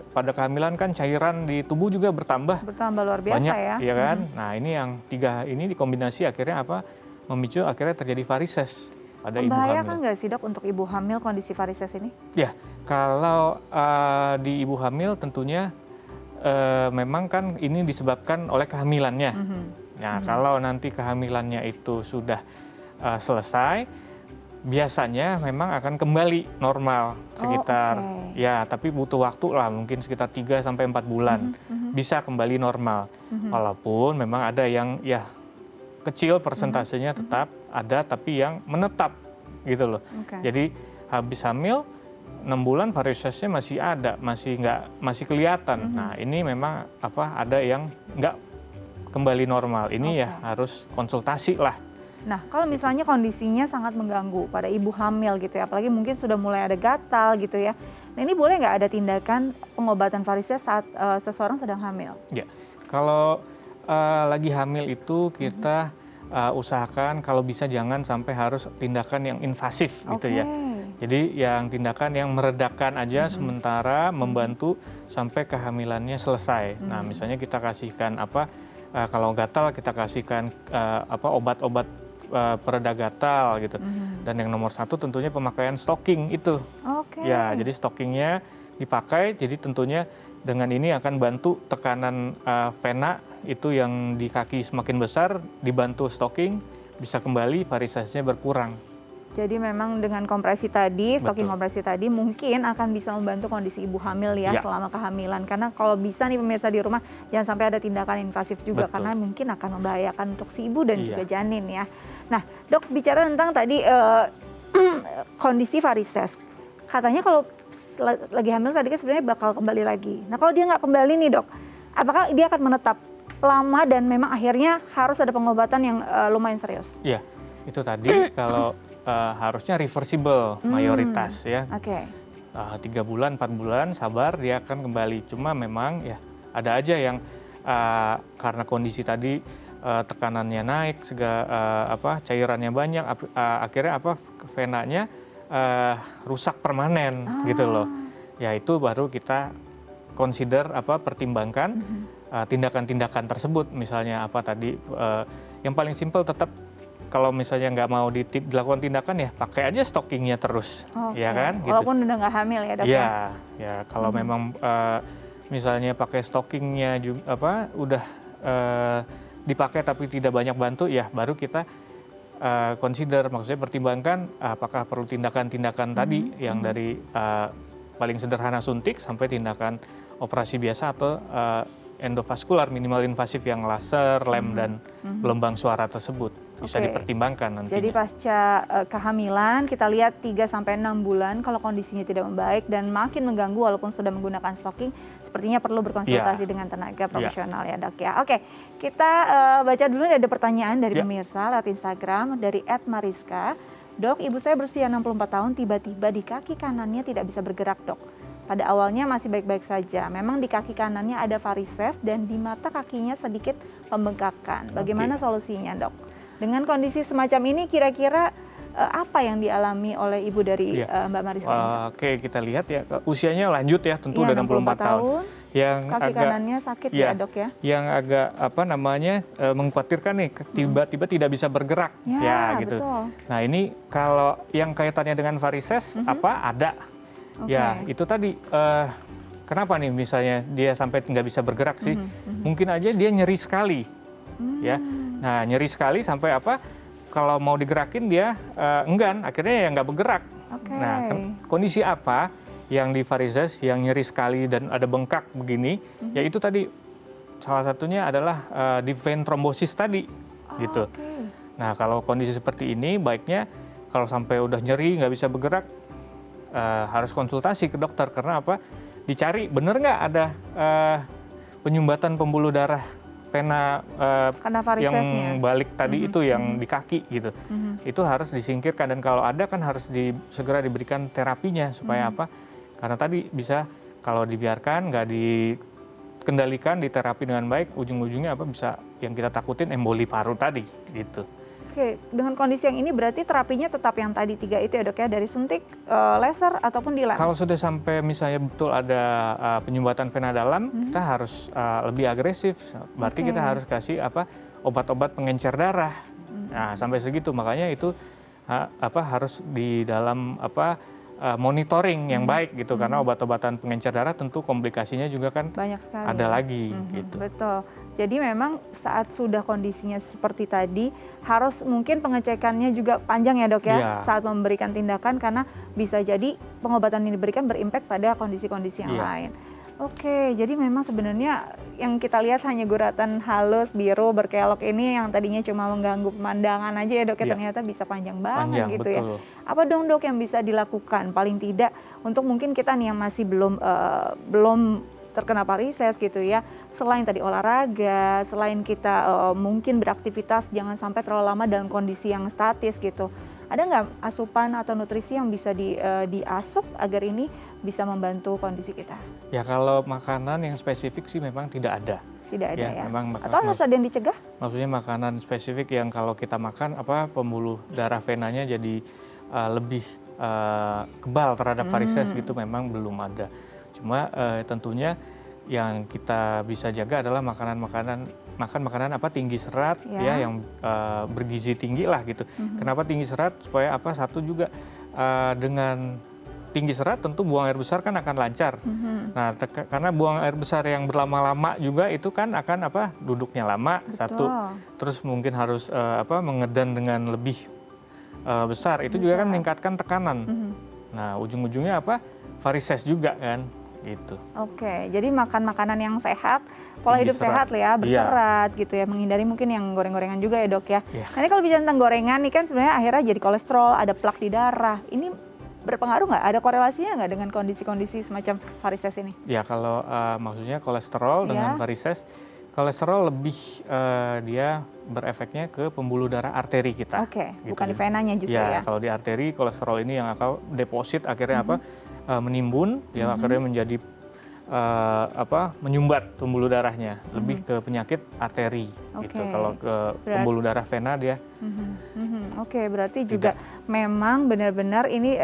Pada kehamilan kan cairan di tubuh juga bertambah Bertambah luar biasa banyak, ya. ya kan? Nah, ini yang tiga ini dikombinasi akhirnya apa? Memicu akhirnya terjadi varises pada ibu Membahayakan hamil. nggak sih dok untuk ibu hamil kondisi varises ini? Ya, kalau di ibu hamil tentunya memang kan ini disebabkan oleh kehamilannya. Nah, kalau nanti kehamilannya itu sudah selesai, biasanya memang akan kembali normal sekitar oke. ya, tapi butuh waktu lah, mungkin sekitar 3 sampai 4 bulan bisa kembali normal. Walaupun memang ada yang ya kecil persentasenya tetap ada, tapi yang menetap gitu loh. Oke. Jadi habis hamil 6 bulan varisesnya masih ada, masih kelihatan. Nah, ini memang apa ada yang nggak kembali normal. Ini ya harus konsultasi lah. Nah, kalau misalnya kondisinya sangat mengganggu pada ibu hamil gitu ya, apalagi mungkin sudah mulai ada gatal gitu ya. Nah, ini boleh nggak ada tindakan pengobatan varises saat seseorang sedang hamil? Ya, kalau lagi hamil itu kita usahakan kalau bisa jangan sampai harus tindakan yang invasif gitu ya. Jadi yang tindakan yang meredakan aja sementara membantu sampai kehamilannya selesai. Nah, misalnya kita kasihkan kalau gatal kita kasihkan obat-obat pereda gatal gitu. Dan yang nomor satu tentunya pemakaian stocking itu. Ya, jadi stockingnya dipakai. Jadi tentunya dengan ini akan bantu tekanan vena itu yang di kaki semakin besar, dibantu stocking bisa kembali varisesnya berkurang. Jadi memang dengan kompresi tadi, stocking kompresi tadi mungkin akan bisa membantu kondisi ibu hamil ya selama kehamilan. Karena kalau bisa nih pemirsa di rumah jangan sampai ada tindakan invasif juga karena mungkin akan membahayakan untuk si ibu dan juga janin ya. Nah, dok bicara tentang tadi kondisi varises. Katanya kalau lagi hamil tadi kan sebenarnya bakal kembali lagi. Nah, kalau dia nggak kembali nih dok, apakah dia akan menetap lama dan memang akhirnya harus ada pengobatan yang lumayan serius? Iya, itu tadi kalau harusnya reversible mayoritas ya. 3 bulan, 4 bulan sabar dia akan kembali. Cuma memang ya ada aja yang karena kondisi tadi tekanannya naik, cairannya banyak, akhirnya venanya rusak permanen gitu loh. Ya itu baru kita consider pertimbangkan tindakan-tindakan tersebut. Misalnya yang paling simpel tetap kalau misalnya nggak mau dilakukan tindakan ya pakai aja stockingnya terus, ya kan? Gitu. Walaupun udah nggak hamil ya dok? Ya kalau memang misalnya pakai stockingnya juga udah dipakai tapi tidak banyak bantu, ya baru kita consider, maksudnya pertimbangkan apakah perlu tindakan-tindakan tadi yang dari paling sederhana suntik sampai tindakan operasi biasa atau endovaskular minimal invasif yang laser, lem dan gelombang suara tersebut bisa dipertimbangkan nantinya. Jadi pasca kehamilan kita lihat 3 sampai 6 bulan kalau kondisinya tidak membaik dan makin mengganggu walaupun sudah menggunakan stocking, sepertinya perlu berkonsultasi dengan tenaga profesional ya dok ya. Oke, kita baca dulu, ada pertanyaan dari pemirsa lewat Instagram dari @mariska. Dok, ibu saya berusia 64 tahun tiba-tiba di kaki kanannya tidak bisa bergerak dok. Pada awalnya masih baik-baik saja, memang di kaki kanannya ada varises dan di mata kakinya sedikit pembengkakan. Bagaimana solusinya dok? Dengan kondisi semacam ini kira-kira apa yang dialami oleh ibu dari Mbak Mariska? Oke, kita lihat ya, usianya lanjut ya, tentu udah 64 tahun. Yang kaki kanannya sakit ya dok ya? Yang agak mengkhawatirkan nih, tiba-tiba tidak bisa bergerak. Ya gitu. Betul. Nah ini kalau yang kaitannya dengan varises ada. Ya itu tadi, kenapa nih misalnya dia sampai nggak bisa bergerak sih? Mungkin aja dia nyeri sekali. Ya, nah nyeri sekali sampai kalau mau digerakin dia enggan, akhirnya ya nggak bergerak. Nah kondisi apa yang di varises yang nyeri sekali dan ada bengkak begini, ya itu tadi salah satunya adalah di vein trombosis tadi gitu. Nah kalau kondisi seperti ini baiknya kalau sampai udah nyeri nggak bisa bergerak harus konsultasi ke dokter, karena dicari bener nggak ada penyumbatan pembuluh darah vena Karena yang varisesnya. balik tadi itu yang di kaki gitu. Itu harus disingkirkan, dan kalau ada kan harus segera diberikan terapinya supaya apa? Karena tadi bisa kalau dibiarkan nggak dikendalikan, diterapi dengan baik, ujung-ujungnya apa, bisa yang kita takutin emboli paru tadi gitu. Oke, dengan kondisi yang ini berarti terapinya tetap yang tadi 3 itu ya dok ya, dari suntik, laser ataupun dilem? Kalau sudah sampai misalnya betul ada penyumbatan vena dalam, kita harus lebih agresif. Berarti kita harus kasih apa, obat-obat pengencer darah. Nah, sampai segitu, makanya itu harus di dalam monitoring yang baik gitu, karena obat-obatan pengencer darah tentu komplikasinya juga kan banyak sekali. ada lagi gitu. Betul. Jadi memang saat sudah kondisinya seperti tadi, harus mungkin pengecekannya juga panjang ya dok ya, Iya. saat memberikan tindakan, karena bisa jadi pengobatan yang diberikan berimpact pada kondisi-kondisi yang lain. Oke, jadi memang sebenarnya yang kita lihat hanya guratan halus biru berkelok ini yang tadinya cuma mengganggu pemandangan aja ya dok ya, ternyata bisa panjang banget gitu ya. Apa dong dok yang bisa dilakukan paling tidak untuk mungkin kita nih yang masih belum terkena varises gitu ya, selain tadi olahraga, selain kita mungkin beraktivitas jangan sampai terlalu lama dalam kondisi yang statis gitu. Ada nggak asupan atau nutrisi yang bisa diasup agar ini bisa membantu kondisi kita? Ya kalau makanan yang spesifik sih memang tidak ada. Tidak ada ya? Memang Atau harus ada yang dicegah? Maksudnya makanan spesifik yang kalau kita makan pembuluh darah venanya jadi lebih kebal terhadap varises gitu, memang belum ada. Cuma tentunya yang kita bisa jaga adalah makan makanan tinggi serat ya, yang bergizi tinggi lah gitu. Kenapa tinggi serat? Supaya satu juga dengan tinggi serat tentu buang air besar kan akan lancar. Nah, karena buang air besar yang berlama-lama juga itu kan akan duduknya lama. Betul. Satu. Terus mungkin harus mengedan dengan lebih besar. Itu juga kan meningkatkan tekanan. Nah, ujung-ujungnya varises juga kan gitu. Oke, jadi makan makanan yang sehat, pola hidup sehat ya, berserat gitu ya, menghindari mungkin yang goreng-gorengan juga ya dok ya. Nah, ini kalau bicara tentang gorengan nih kan sebenarnya akhirnya jadi kolesterol, ada plak di darah. Ini berpengaruh nggak? Ada korelasinya nggak dengan kondisi-kondisi semacam varises ini? Ya kalau maksudnya kolesterol dengan varises, kolesterol lebih dia berefeknya ke pembuluh darah arteri kita. Oke, gitu bukan di venanya justru ya? Kalau di arteri kolesterol ini yang akan deposit akhirnya menimbun, ya akhirnya menjadi menyumbat pembuluh darahnya, lebih ke penyakit arteri gitu. Kalau ke pembuluh darah vena dia. Oke, berarti juga memang benar-benar ini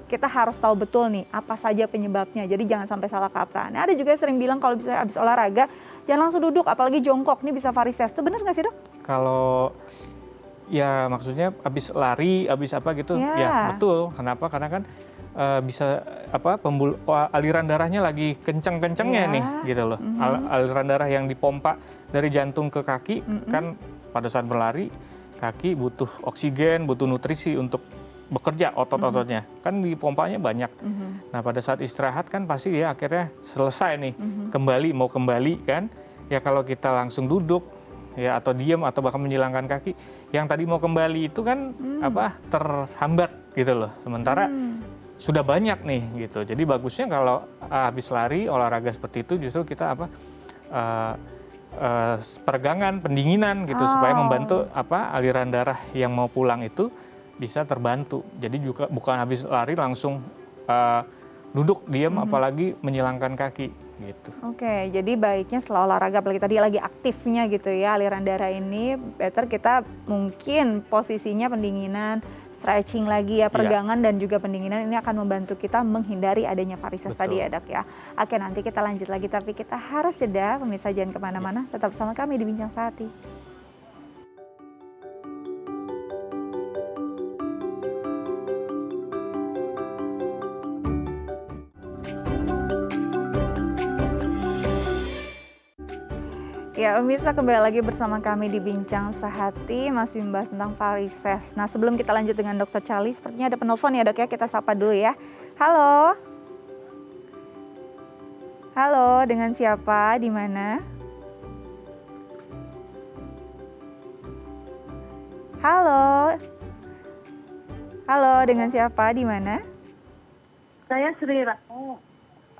kita harus tahu betul nih apa saja penyebabnya. Jadi jangan sampai salah kaprah. Nah, ada juga yang sering bilang kalau bisa habis olahraga jangan langsung duduk, apalagi jongkok, ini bisa varises. Itu benar nggak sih dok? Kalau ya maksudnya habis lari, habis gitu, ya betul. Kenapa? Karena kan bisa aliran darahnya lagi kenceng-kencengnya nih gitu loh. Aliran darah yang dipompa dari jantung ke kaki kan pada saat berlari, kaki butuh oksigen, butuh nutrisi untuk bekerja, otot-ototnya kan dipompanya banyak. Nah, pada saat istirahat kan pasti dia akhirnya selesai nih, mau kembali kan. Ya kalau kita langsung duduk ya atau diam atau bahkan menyilangkan kaki, yang tadi mau kembali itu kan terhambat gitu loh. Sementara sudah banyak nih gitu. Jadi bagusnya kalau habis lari, olahraga seperti itu justru kita peregangan, pendinginan gitu supaya membantu aliran darah yang mau pulang itu bisa terbantu. Jadi juga bukan habis lari langsung duduk diam apalagi menyilangkan kaki gitu. Oke, jadi baiknya setelah olahraga apalagi tadi lagi aktifnya gitu ya aliran darah ini, better kita mungkin posisinya pendinginan, stretching lagi ya, peregangan dan juga pendinginan ini akan membantu kita menghindari adanya varises tadi ya dok ya. Oke, nanti kita lanjut lagi tapi kita harus jeda, pemirsa jangan kemana-mana, tetap bersama kami di Bincang Sehati. Ya, pemirsa kembali lagi bersama kami di Bincang Sehati, masih membahas tentang varises. Nah, sebelum kita lanjut dengan Dr. Charlie, sepertinya ada penelpon ya dok ya, kita sapa dulu ya. Halo? Halo, dengan siapa? Di mana? Halo? Halo, dengan siapa? Di mana? Saya Sri Ratu.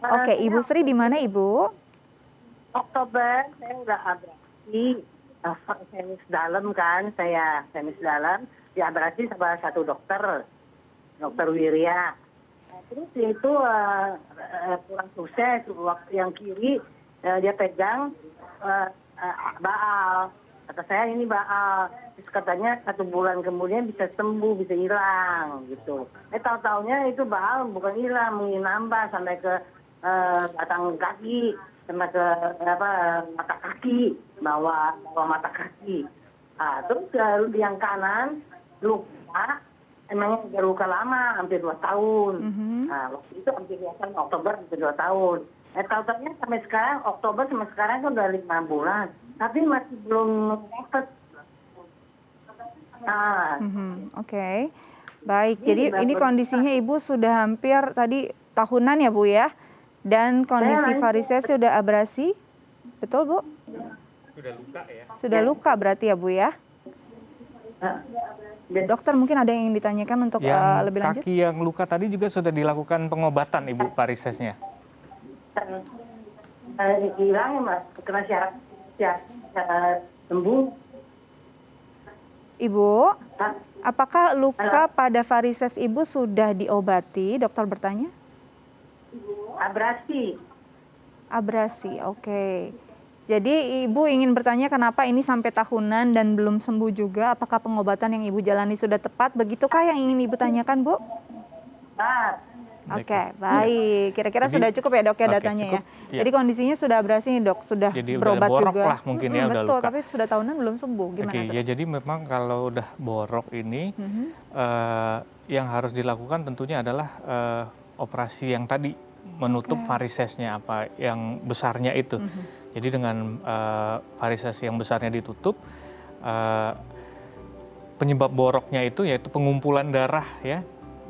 Oke, Ibu Sri di mana Ibu? Oktober saya udah ada. abrasi penis dalam kan, saya penis dalam diabrasi sama satu dokter Wirya. Terus itu kurang sukses, waktu yang kiri dia pegang baal. Kata saya ini baal. Terus katanya 1 bulan kemudian bisa sembuh, bisa hilang gitu. Tahu-taunya itu baal bukan hilang, mungkin nambah sampai ke batang kaki, sampai ke mata kaki, bawah mata kaki. Terus yang kanan luka, emangnya udah luka lama, hampir 2 tahun. Waktu itu hampir Oktober, hampir 2 tahun. Tahu-taunya sampai sekarang, Oktober sampai sekarang kan udah 5 bulan. Tapi masih belum dapat. Oke. Baik, jadi ini kondisinya Ibu sudah hampir tadi tahunan ya Bu ya? Dan kondisi varises sudah abrasi, betul Bu? Sudah luka ya? Sudah luka berarti ya Bu ya? Dokter mungkin ada yang ingin ditanyakan untuk lebih lanjut? Kaki yang luka tadi juga sudah dilakukan pengobatan Ibu varisesnya? Hilang ya Mas, kena syarat sembuh. Ibu, apakah luka pada varises Ibu sudah diobati? Dokter bertanya. Abrasi. Abrasi, oke. Jadi Ibu ingin bertanya kenapa ini sampai tahunan dan belum sembuh juga? Apakah pengobatan yang Ibu jalani sudah tepat? Begitukah yang ingin Ibu tanyakan, Bu? Oke, baik. Kira-kira sudah cukup ya dok ya datanya cukup, ya. Jadi kondisinya sudah abrasi nih dok, sudah jadi berobat udah borok juga. lah mungkin ya, udah betul, luka. tapi sudah tahunan belum sembuh. Gimana tuh? Ya jadi memang kalau udah borok ini, yang harus dilakukan tentunya adalah operasi yang tadi, menutup varisesnya apa yang besarnya itu. Jadi dengan varises yang besarnya ditutup, penyebab boroknya itu yaitu pengumpulan darah ya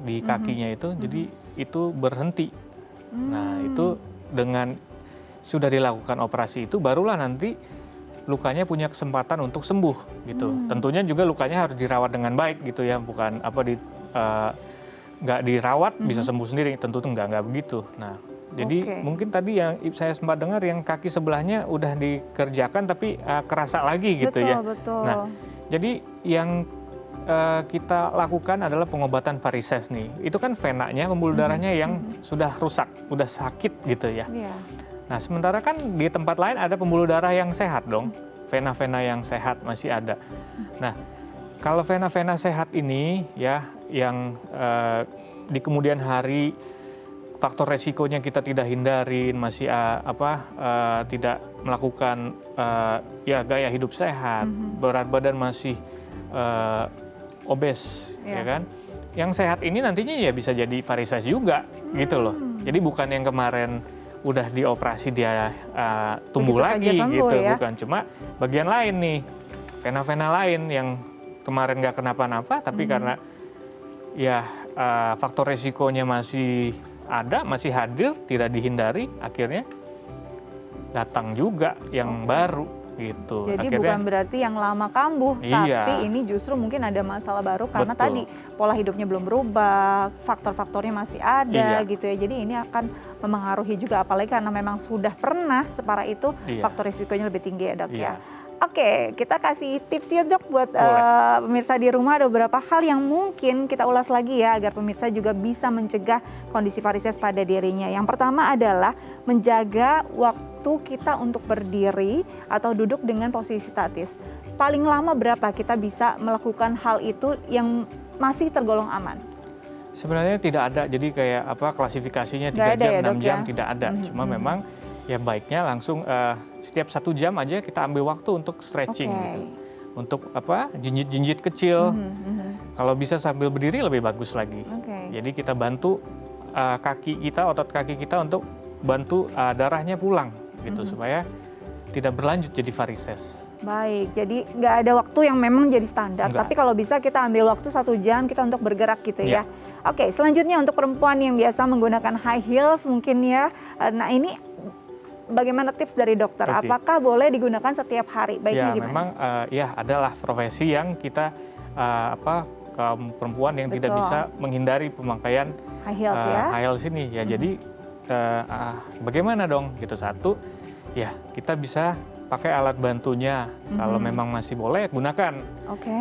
di kakinya itu, jadi itu berhenti. Nah itu dengan sudah dilakukan operasi itu barulah nanti lukanya punya kesempatan untuk sembuh gitu. Tentunya juga lukanya harus dirawat dengan baik gitu ya, bukan nggak dirawat bisa sembuh sendiri, tentu nggak begitu. Nah jadi mungkin tadi yang saya sempat dengar yang kaki sebelahnya udah dikerjakan tapi kerasa lagi gitu ya. Betul. Nah jadi yang kita lakukan adalah pengobatan varises nih. Itu kan venanya, pembuluh darahnya yang sudah rusak, udah sakit gitu ya. Nah sementara kan di tempat lain ada pembuluh darah yang sehat dong, vena-vena yang sehat masih ada. Nah kalau vena-vena sehat ini ya yang di kemudian hari faktor resikonya kita tidak hindarin, masih tidak melakukan ya gaya hidup sehat, berat badan masih obes, ya kan? Yang sehat ini nantinya ya bisa jadi varises juga, gitu loh. Jadi bukan yang kemarin udah dioperasi dia tumbuh lagi gitu, bukan. Cuma bagian lain nih, vena-vena lain yang kemarin nggak kenapa-napa, tapi karena ya faktor resikonya masih ada, masih hadir, tidak dihindari, akhirnya datang juga yang baru. Gitu. Jadi akhirnya, bukan berarti yang lama kambuh, tapi ini justru mungkin ada masalah baru karena tadi pola hidupnya belum berubah, faktor-faktornya masih ada gitu ya. Jadi ini akan memengaruhi juga, apalagi karena memang sudah pernah separah itu, faktor risikonya lebih tinggi ya dok ya. Oke, kita kasih tips ya dok buat pemirsa di rumah. Ada beberapa hal yang mungkin kita ulas lagi ya agar pemirsa juga bisa mencegah kondisi varises pada dirinya. Yang pertama adalah menjaga waktu kita untuk berdiri atau duduk dengan posisi statis. Paling lama berapa kita bisa melakukan hal itu yang masih tergolong aman? Sebenarnya tidak ada, jadi kayak klasifikasinya 3 jam, 6 jam tidak ada. Cuma memang ya baiknya langsung setiap 1 jam aja kita ambil waktu untuk stretching gitu. Untuk jinjit-jinjit kecil. Kalau bisa sambil berdiri lebih bagus lagi. Jadi kita bantu kaki kita, otot kaki kita untuk bantu darahnya pulang gitu supaya tidak berlanjut jadi varises. Baik, jadi nggak ada waktu yang memang jadi standar. Tapi kalau bisa kita ambil waktu 1 jam kita untuk bergerak gitu ya. Oke, selanjutnya untuk perempuan yang biasa menggunakan high heels mungkin ya. Nah ini bagaimana tips dari dokter? Apakah boleh digunakan setiap hari? Baiknya gimana? Memang adalah profesi yang kita kaum perempuan yang tidak bisa menghindari pemakaian high heels ini ya. Jadi bagaimana dong gitu? Satu, ya kita bisa pakai alat bantunya. Kalau memang masih boleh, gunakan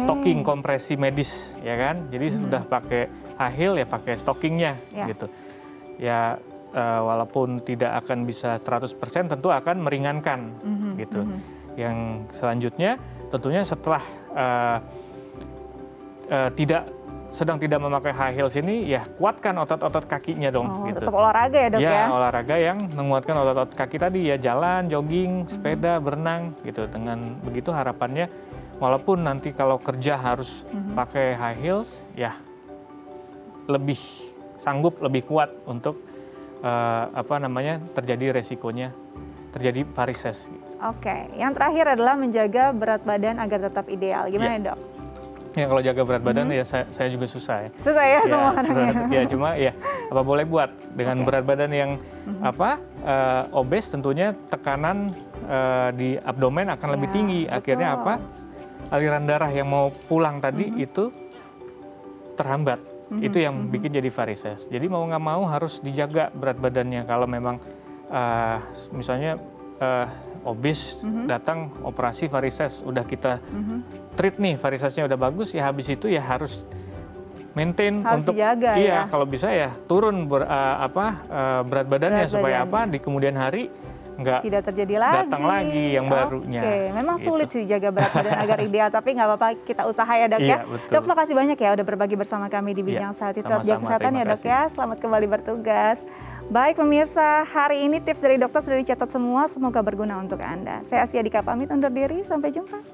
stocking kompresi medis, ya kan. Jadi sudah pakai high heel ya pakai stockingnya, gitu. Ya walaupun tidak akan bisa 100%, tentu akan meringankan, gitu. Yang selanjutnya, tentunya setelah sedang tidak memakai high heels ini, ya kuatkan otot-otot kakinya dong. Gitu. Tetap olahraga ya dok ya? Ya, olahraga yang menguatkan otot-otot kaki tadi ya, jalan, jogging, sepeda, berenang gitu. Dengan begitu harapannya, walaupun nanti kalau kerja harus pakai high heels, ya lebih sanggup, lebih kuat untuk terjadi resikonya terjadi varises. Oke, yang terakhir adalah menjaga berat badan agar tetap ideal. Gimana dok? Ya kalau jaga berat badan ya saya juga susah ya. Susah ya semua orangnya. Ya cuma ya apa boleh buat dengan berat badan yang obes, tentunya tekanan di abdomen akan lebih tinggi. Akhirnya aliran darah yang mau pulang tadi itu terhambat. Itu yang bikin jadi varises. Jadi mau nggak mau harus dijaga berat badannya. Kalau memang misalnya obes datang operasi varises, udah kita treat nih varisesnya udah bagus, ya habis itu ya harus maintain untuk dijaga, ya. Kalau bisa ya turun berat badannya supaya di kemudian hari tidak terjadi lagi, datang lagi yang barunya. Memang sulit sih jaga berat badan agar ideal, tapi nggak apa-apa, kita usaha ya dok ya. Betul. Dok, makasih banyak ya udah berbagi bersama kami di Bincang Sehat. Tetap jaga kesehatan ya dok ya. Selamat kembali bertugas. Baik pemirsa, hari ini tips dari dokter sudah dicatat semua, semoga berguna untuk Anda. Saya Astia Dika pamit undur diri, sampai jumpa.